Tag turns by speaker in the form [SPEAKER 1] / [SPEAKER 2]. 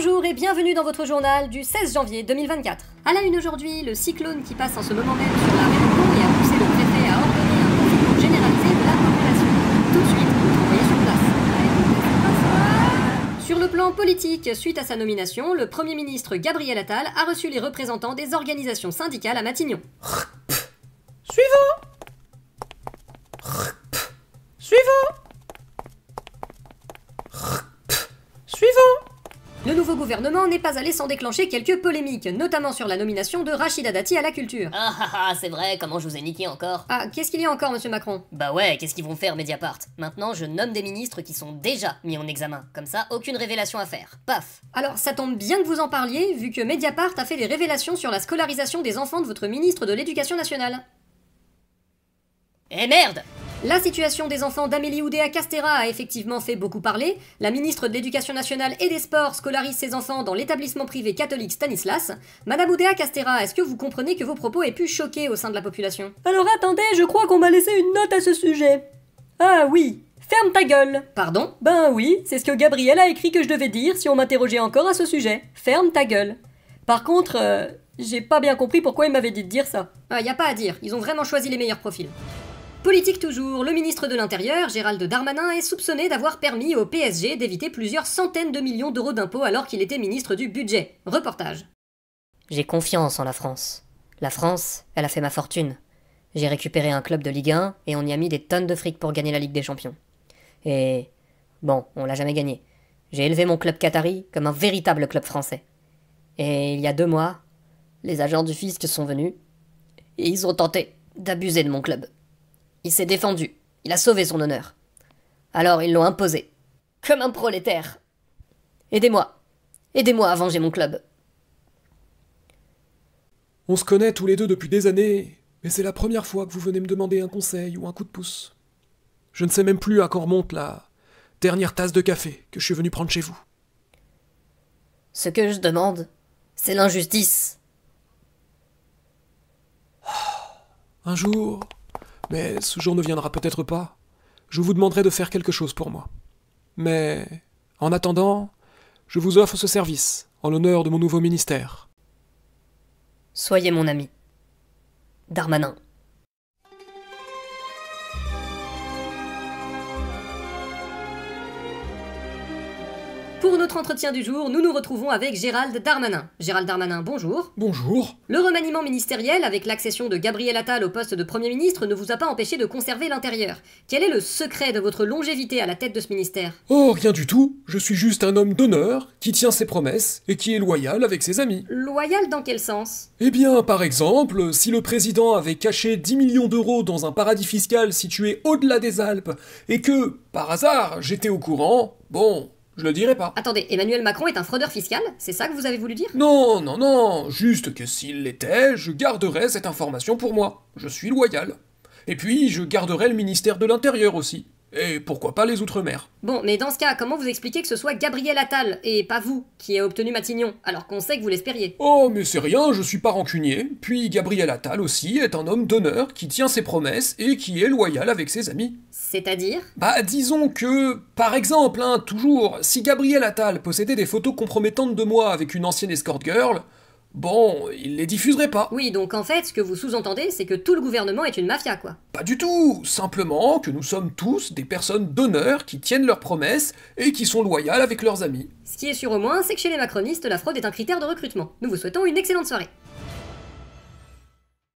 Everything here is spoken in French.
[SPEAKER 1] Bonjour et bienvenue dans votre journal du 16 janvier 2024. À la une aujourd'hui, le cyclone qui passe en ce moment même sur la Réunion et a poussé le préfet à ordonner un confinement généralisé de la population. Tout de suite, vous envoyez sur place. Sur le plan politique, suite à sa nomination, le Premier ministre Gabriel Attal a reçu les représentants des organisations syndicales à Matignon.
[SPEAKER 2] Suivant.
[SPEAKER 1] Le nouveau gouvernement n'est pas allé sans déclencher quelques polémiques, notamment sur la nomination de Rachida Dati à la culture.
[SPEAKER 3] Ah, c'est vrai, comment je vous ai niqué encore?
[SPEAKER 1] Ah, qu'est-ce qu'il y a encore, monsieur Macron?
[SPEAKER 3] Bah ouais, qu'est-ce qu'ils vont faire Mediapart? Maintenant, je nomme des ministres qui sont déjà mis en examen. Comme ça, aucune révélation à faire. Paf!
[SPEAKER 1] Alors, ça tombe bien que vous en parliez, vu que Mediapart a fait des révélations sur la scolarisation des enfants de votre ministre de l'Éducation nationale.
[SPEAKER 3] Eh merde!
[SPEAKER 1] La situation des enfants d'Amélie Oudéa-Castéra a effectivement fait beaucoup parler. La ministre de l'Éducation nationale et des Sports scolarise ses enfants dans l'établissement privé catholique Stanislas. Madame Oudéa-Castéra, est-ce que vous comprenez que vos propos aient pu choquer au sein de la population?
[SPEAKER 4] Alors attendez, je crois qu'on m'a laissé une note à ce sujet. Ah oui, ferme ta gueule.
[SPEAKER 1] Pardon?
[SPEAKER 4] Ben oui, c'est ce que Gabriel a écrit que je devais dire si on m'interrogeait encore à ce sujet. Ferme ta gueule. Par contre, j'ai pas bien compris pourquoi il m'avait dit de dire ça.
[SPEAKER 1] Ah, y a pas à dire, ils ont vraiment choisi les meilleurs profils. Politique toujours, le ministre de l'Intérieur, Gérald Darmanin, est soupçonné d'avoir permis au PSG d'éviter plusieurs centaines de millions d'euros d'impôts alors qu'il était ministre du Budget. Reportage.
[SPEAKER 3] J'ai confiance en la France. La France, elle a fait ma fortune. J'ai récupéré un club de Ligue 1 et on y a mis des tonnes de fric pour gagner la Ligue des Champions. Et bon, on l'a jamais gagné. J'ai élevé mon club qatari comme un véritable club français. Et il y a 2 mois, les agents du fisc sont venus et ils ont tenté d'abuser de mon club. Il s'est défendu, il a sauvé son honneur. Alors ils l'ont imposé, comme un prolétaire. Aidez-moi à venger mon club.
[SPEAKER 2] On se connaît tous les deux depuis des années, mais c'est la première fois que vous venez me demander un conseil ou un coup de pouce. Je ne sais même plus à quand remonte la dernière tasse de café que je suis venu prendre chez vous.
[SPEAKER 3] Ce que je demande, c'est l'injustice.
[SPEAKER 2] Un jour, mais ce jour ne viendra peut-être pas, je vous demanderai de faire quelque chose pour moi. Mais, en attendant, je vous offre ce service, en l'honneur de mon nouveau ministère.
[SPEAKER 3] Soyez mon ami. Darmanin.
[SPEAKER 1] Pour notre entretien du jour, nous nous retrouvons avec Gérald Darmanin. Gérald Darmanin, bonjour.
[SPEAKER 2] Bonjour.
[SPEAKER 1] Le remaniement ministériel, avec l'accession de Gabriel Attal au poste de Premier ministre, ne vous a pas empêché de conserver l'intérieur. Quel est le secret de votre longévité à la tête de ce ministère?
[SPEAKER 2] Oh, rien du tout. Je suis juste un homme d'honneur, qui tient ses promesses, et qui est loyal avec ses amis.
[SPEAKER 1] Loyal dans quel sens?
[SPEAKER 2] Eh bien, par exemple, si le président avait caché 10 millions d'euros dans un paradis fiscal situé au-delà des Alpes, et que, par hasard, j'étais au courant, bon, je le dirais pas.
[SPEAKER 1] Attendez, Emmanuel Macron est un fraudeur fiscal? C'est ça que vous avez voulu dire?
[SPEAKER 2] Non, juste que s'il l'était, je garderais cette information pour moi. Je suis loyal. Et puis, je garderais le ministère de l'Intérieur aussi. Et pourquoi pas les Outre-mer.
[SPEAKER 1] Bon, mais dans ce cas, comment vous expliquez que ce soit Gabriel Attal, et pas vous, qui ait obtenu Matignon, alors qu'on sait que vous l'espériez?
[SPEAKER 2] Oh, mais c'est rien, je suis pas rancunier. Puis Gabriel Attal aussi est un homme d'honneur qui tient ses promesses et qui est loyal avec ses amis.
[SPEAKER 1] C'est-à-dire?
[SPEAKER 2] Bah, disons que, par exemple, toujours, si Gabriel Attal possédait des photos compromettantes de moi avec une ancienne escort girl, bon, il les diffuserait pas.
[SPEAKER 1] Oui, donc en fait, ce que vous sous-entendez, c'est que tout le gouvernement est une mafia, quoi.
[SPEAKER 2] Pas du tout, simplement que nous sommes tous des personnes d'honneur qui tiennent leurs promesses et qui sont loyales avec leurs amis.
[SPEAKER 1] Ce qui est sûr au moins, c'est que chez les macronistes, la fraude est un critère de recrutement. Nous vous souhaitons une excellente soirée.